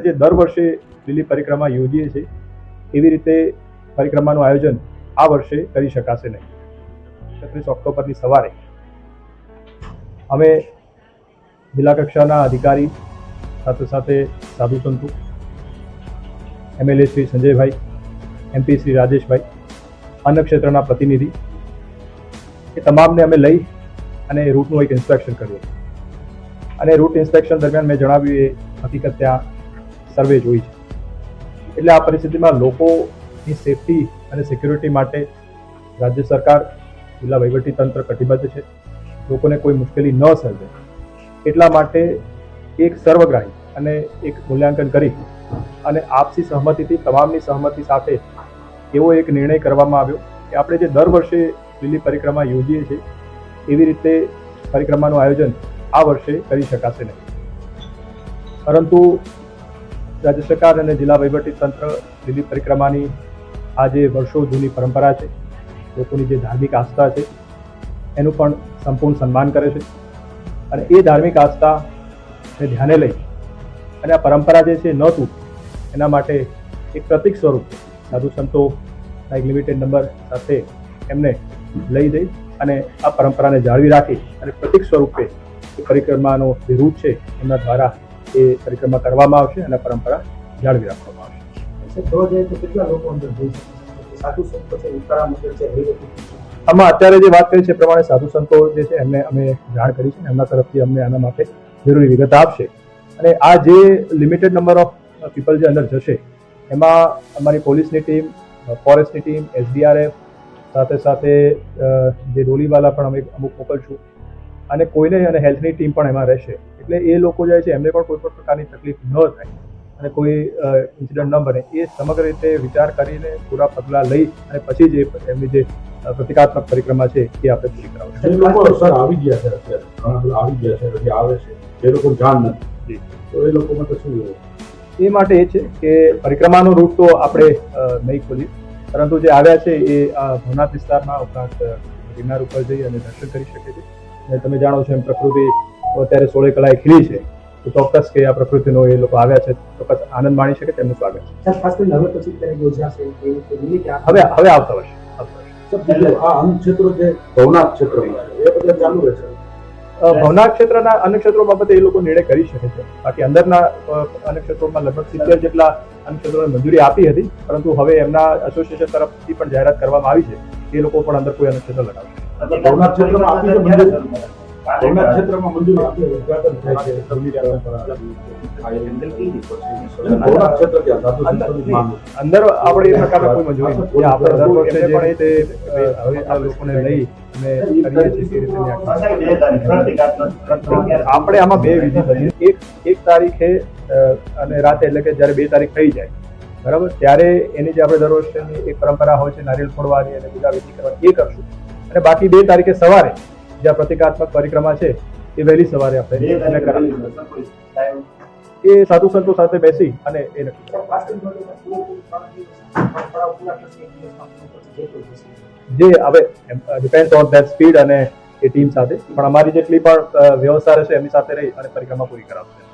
જે દર વર્ષે લીલી પરિક્રમા યોજીએ છીએ એવી રીતે પરિક્રમાનું આયોજન આ વર્ષે કરી શકાશે નહીં. 31 ઓક્ટોબરની સવારે અમે જિલ્લા કક્ષાના અધિકારી સાથે સાથે સાધુ સંતો, એમએલએ શ્રી સંજયભાઈ, એમપી શ્રી રાજેશભાઈ, અન્ય ક્ષેત્રના પ્રતિનિધિ એ તમામને અમે લઈ અને રૂટનું એક ઇન્સ્પેક્શન કર્યું. અને રૂટ ઇન્સ્પેક્શન દરમિયાન મેં જણાવ્યું એ હકીકત ત્યાં સર્વે જોઈ છે. એટલે આ પરિસ્થિતિમાં લોકોની સેફટી અને સિક્યુરિટી માટે રાજ્ય સરકાર, જિલ્લા વહીવટીતંત્ર કટિબદ્ધ છે. લોકોને કોઈ મુશ્કેલી ન સર્જે એટલા માટે એક સર્વગ્રાહી અને એક મૂલ્યાંકન કરી અને આપસી સહમતિથી, તમામની સહમતિ સાથે એવો એક નિર્ણય કરવામાં આવ્યો કે આપણે જે દર વર્ષે લીલી પરિક્રમા યોજીએ છીએ એવી રીતે પરિક્રમાનું આયોજન આ વર્ષે કરી શકાશે નહીં. પરંતુ રાજ્ય સરકાર અને જિલ્લા વહીવટીતંત્ર લીલી પરિક્રમાની આ જે વર્ષો જૂની પરંપરા છે, લોકોની જે ધાર્મિક આસ્થા છે એનું પણ સંપૂર્ણ સન્માન કરે છે. અને એ ધાર્મિક આસ્થાને ધ્યાને લઈ અને આ પરંપરા જે છે ન તૂટે એના માટે એક પ્રતિક સ્વરૂપ સાધુ સંતોના એક લિમિટેડ નંબર સાથે એમને લઈ જઈ અને આ પરંપરાને જાળવી રાખી અને પ્રતિક સ્વરૂપે એ પરિક્રમાનો જે રૂટ છે એમના દ્વારા એ પરિક્રમા કરવામાં આવશે અને પરંપરા જાળવી રાખવામાં આવશે. આમાં અત્યારે જે વાત કરી છે એ પ્રમાણે સાધુ સંતો જે છે એમને અમે જાણ કરી છે, એમના તરફથી અમને આના માટે જરૂરી વિગત આપશે. અને આ જે લિમિટેડ નંબર ઓફ પીપલ જે અંદર જશે એમાં અમારી પોલીસની ટીમ, ફોરેસ્ટની ટીમ, SDRF સાથે સાથે જે ડોલીવાલા પણ અમે અમુક મોકલશું અને કોઈને અને હેલ્થની ટીમ પણ એમાં રહેશે. એટલે એ લોકો જાય છે એમને પણ કોઈ પણ પ્રકારની તકલીફ ન થાય અને કોઈ ઇન્સિડન્ટ ન બને એ સમગ્ર રીતે વિચાર કરીને પૂરા પગલાં લઈ અને પછી જે એમની જે પ્રતિકાત્મક પરિક્રમા છે એ આપણે પૂરી કરાવશું. જે લોકો સર આવી ગયા છે, અત્યારે ઘણા બધા આવી ગયા છે, હજી આવે છે, એ લોકો જાણ નથી, તો એ લોકો માટે શું એ માટે એ છે કે પરિક્રમાનો રૂટ તો આપણે નહીં ખોલીએ, પરંતુ જે આવ્યા છે એ ભવનાથ વિસ્તારમાં ઉપરાંત ગિરનાર ઉપર જઈ અને દર્શન કરી શકે છે. અને તમે જાણો છો એમ પ્રકૃતિ અત્યારે 16 કલાએ ખીલી છે, તો ચોક્કસ કે આ પ્રકૃતિનો એ લોકો આવ્યા છે ચોક્કસ આનંદ માણી શકે તેમનું સ્વાગત છે. હવે આવતા વર્ષે આ અન્ય ક્ષેત્રો જે ભવનાથ ક્ષેત્રમાં એ બધા ચાલુ રહેશે. ભવનાથ ક્ષેત્રના અન્ય ક્ષેત્રો બાબતે એ લોકો નિર્ણય કરી શકે છે. બાકી અંદરના અન્ય ક્ષેત્રોમાં લગભગ 70 જેટલા અન્ય ક્ષેત્રોને મંજૂરી આપી હતી, પરંતુ હવે એમના એસોસિએશન તરફથી પણ જાહેરાત કરવામાં આવી છે એ લોકો પણ અંદર કોઈ અન્ય ક્ષેત્ર લગાવશે. ભવનાથ ક્ષેત્રમાં આપી છે મંજૂરી. ભવનાથ ક્ષેત્રમાં મંજૂરી આપી ઉદ્ઘાટન થાય છે. અંદર આપણે એ પ્રકારના કોઈ મંજૂરી નથી. આપણે દર વર્ષે જે રીતે હવે આ લોકોને લઈ અને કરીએ છીએ તે રીતે આપણે આમાં બે વિધિ બની. એક તારીખે અને રાતે, એટલે કે જ્યારે 2 તારીખ થઈ જાય બરાબર, ત્યારે એની જે આપણે દર વર્ષની એક પરંપરા હોય છે નારિયેળ ફોડવાની અને બીજા વિધિ કરવાની, એ કરશું. અને બાકી 2 તારીખે સવારે જ્યાં પ્રતિકાત્મક પરિક્રમા છે એ વહેલી સવારે આપણે કરાવીશું. એ સાધુ સંતો સાથે બેસી અને એ નક્કી જે હવે ડિપેન્ડ ઓન ધેટ સ્પીડ અને એ ટીમ સાથે, પણ અમારી જેટલી પણ વ્યવસ્થા રહેશે એમની સાથે રહી અને પરિક્રમા પૂરી કરાવશે.